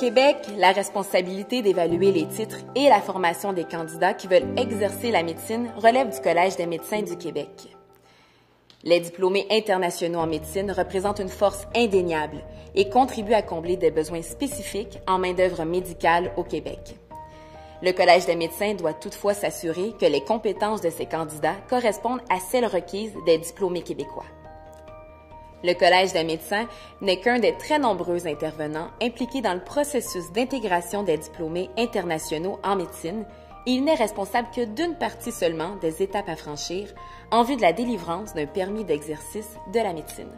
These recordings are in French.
Québec, la responsabilité d'évaluer les titres et la formation des candidats qui veulent exercer la médecine relève du Collège des médecins du Québec. Les diplômés internationaux en médecine représentent une force indéniable et contribuent à combler des besoins spécifiques en main-d'œuvre médicale au Québec. Le Collège des médecins doit toutefois s'assurer que les compétences de ses candidats correspondent à celles requises des diplômés québécois. Le Collège des médecins n'est qu'un des très nombreux intervenants impliqués dans le processus d'intégration des diplômés internationaux en médecine et il n'est responsable que d'une partie seulement des étapes à franchir en vue de la délivrance d'un permis d'exercice de la médecine.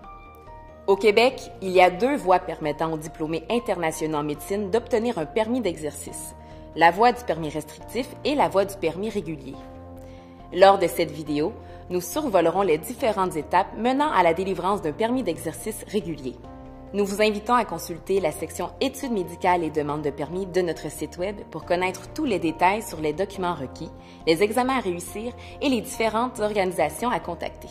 Au Québec, il y a 2 voies permettant aux diplômés internationaux en médecine d'obtenir un permis d'exercice, la voie du permis restrictif et la voie du permis régulier. Lors de cette vidéo, nous survolerons les différentes étapes menant à la délivrance d'un permis d'exercice régulier. Nous vous invitons à consulter la section Études médicales et demandes de permis de notre site Web pour connaître tous les détails sur les documents requis, les examens à réussir et les différentes organisations à contacter.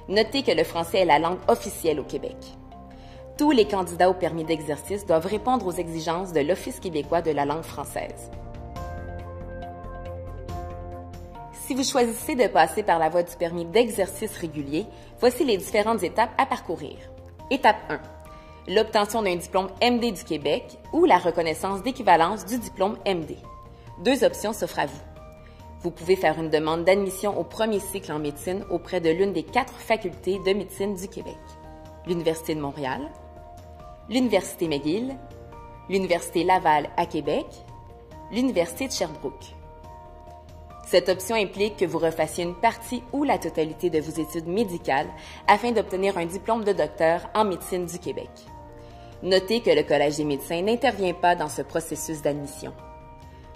Notez que le français est la langue officielle au Québec. Tous les candidats au permis d'exercice doivent répondre aux exigences de l'Office québécois de la langue française. Si vous choisissez de passer par la voie du permis d'exercice régulier, voici les différentes étapes à parcourir. Étape 1. L'obtention d'un diplôme MD du Québec ou la reconnaissance d'équivalence du diplôme MD. 2 options s'offrent à vous. Vous pouvez faire une demande d'admission au premier cycle en médecine auprès de l'une des 4 facultés de médecine du Québec. L'Université de Montréal, l'Université McGill, l'Université Laval à Québec, l'Université de Sherbrooke. Cette option implique que vous refassiez une partie ou la totalité de vos études médicales afin d'obtenir un diplôme de docteur en médecine du Québec. Notez que le Collège des médecins n'intervient pas dans ce processus d'admission.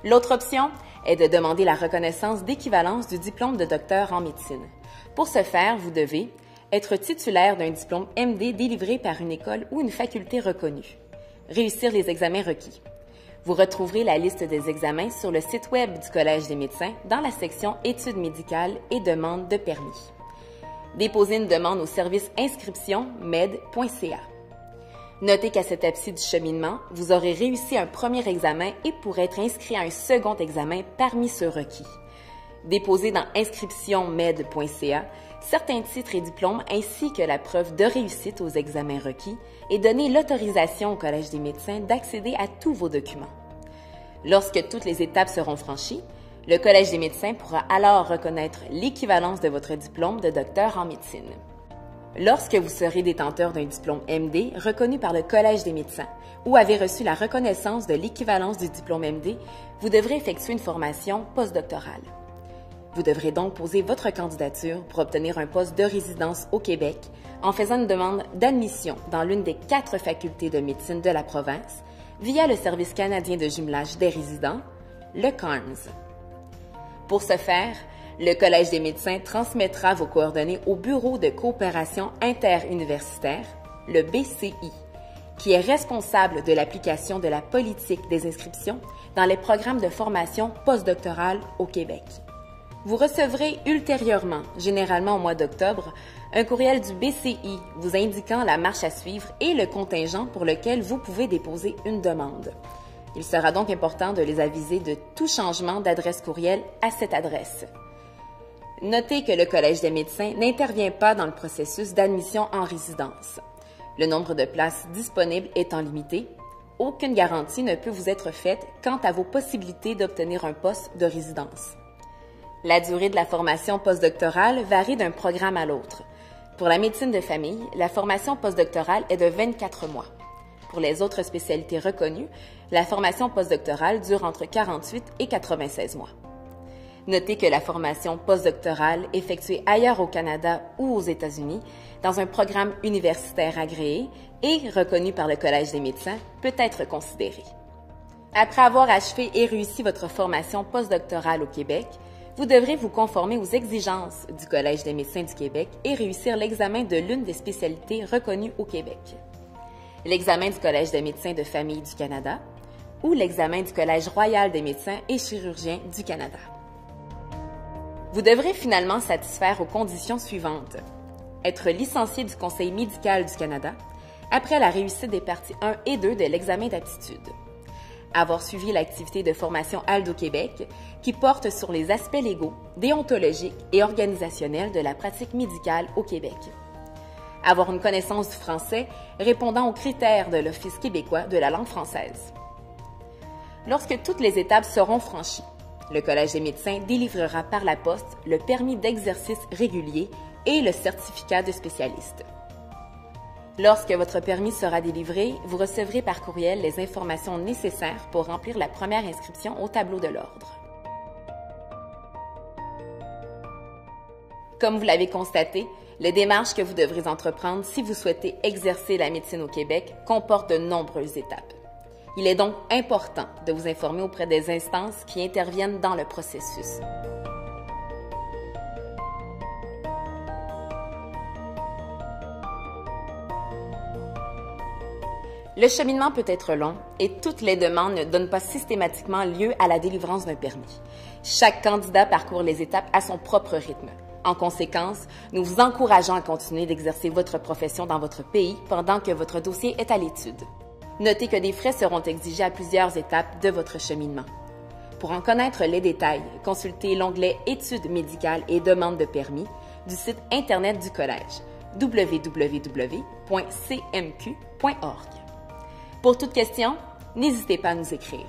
L'autre option est de demander la reconnaissance d'équivalence du diplôme de docteur en médecine. Pour ce faire, vous devez être titulaire d'un diplôme MD délivré par une école ou une faculté reconnue. Réussir les examens requis. Vous retrouverez la liste des examens sur le site Web du Collège des médecins dans la section Études médicales et demandes de permis. Déposez une demande au service inscription-med.ca. Notez qu'à cette étape-ci du cheminement, vous aurez réussi un premier examen et pourrez être inscrit à un second examen parmi ceux requis. Déposez dans inscription-med.ca certains titres et diplômes ainsi que la preuve de réussite aux examens requis et donnez l'autorisation au Collège des médecins d'accéder à tous vos documents. Lorsque toutes les étapes seront franchies, le Collège des médecins pourra alors reconnaître l'équivalence de votre diplôme de docteur en médecine. Lorsque vous serez détenteur d'un diplôme MD reconnu par le Collège des médecins ou avez reçu la reconnaissance de l'équivalence du diplôme MD, vous devrez effectuer une formation postdoctorale. Vous devrez donc poser votre candidature pour obtenir un poste de résidence au Québec en faisant une demande d'admission dans l'une des 4 facultés de médecine de la province via le Service canadien de jumelage des résidents, le CARMS. Pour ce faire, le Collège des médecins transmettra vos coordonnées au Bureau de coopération interuniversitaire, le BCI, qui est responsable de l'application de la politique des inscriptions dans les programmes de formation postdoctorale au Québec. Vous recevrez ultérieurement, généralement au mois d'octobre, un courriel du BCI vous indiquant la marche à suivre et le contingent pour lequel vous pouvez déposer une demande. Il sera donc important de les aviser de tout changement d'adresse courriel à cette adresse. Notez que le Collège des médecins n'intervient pas dans le processus d'admission en résidence. Le nombre de places disponibles étant limité, aucune garantie ne peut vous être faite quant à vos possibilités d'obtenir un poste de résidence. La durée de la formation postdoctorale varie d'un programme à l'autre. Pour la médecine de famille, la formation postdoctorale est de 24 mois. Pour les autres spécialités reconnues, la formation postdoctorale dure entre 48 et 96 mois. Notez que la formation postdoctorale effectuée ailleurs au Canada ou aux États-Unis, dans un programme universitaire agréé et reconnu par le Collège des médecins, peut être considérée. Après avoir achevé et réussi votre formation postdoctorale au Québec, vous devrez vous conformer aux exigences du Collège des médecins du Québec et réussir l'examen de l'une des spécialités reconnues au Québec. L'examen du Collège des médecins de famille du Canada ou l'examen du Collège royal des médecins et chirurgiens du Canada. Vous devrez finalement satisfaire aux conditions suivantes. Être licencié du Conseil médical du Canada après la réussite des parties 1 et 2 de l'examen d'aptitude. avoir suivi l'activité de formation Aldo Québec qui porte sur les aspects légaux, déontologiques et organisationnels de la pratique médicale au Québec. Avoir une connaissance du français répondant aux critères de l'Office québécois de la langue française. Lorsque toutes les étapes seront franchies, le Collège des médecins délivrera par la poste le permis d'exercice régulier et le certificat de spécialiste. Lorsque votre permis sera délivré, vous recevrez par courriel les informations nécessaires pour remplir la première inscription au tableau de l'ordre. Comme vous l'avez constaté, les démarches que vous devrez entreprendre si vous souhaitez exercer la médecine au Québec comportent de nombreuses étapes. Il est donc important de vous informer auprès des instances qui interviennent dans le processus. Le cheminement peut être long et toutes les demandes ne donnent pas systématiquement lieu à la délivrance d'un permis. Chaque candidat parcourt les étapes à son propre rythme. En conséquence, nous vous encourageons à continuer d'exercer votre profession dans votre pays pendant que votre dossier est à l'étude. Notez que des frais seront exigés à plusieurs étapes de votre cheminement. Pour en connaître les détails, consultez l'onglet Études médicales et demandes de permis du site Internet du Collège www.cmq.org. Pour toute question, n'hésitez pas à nous écrire.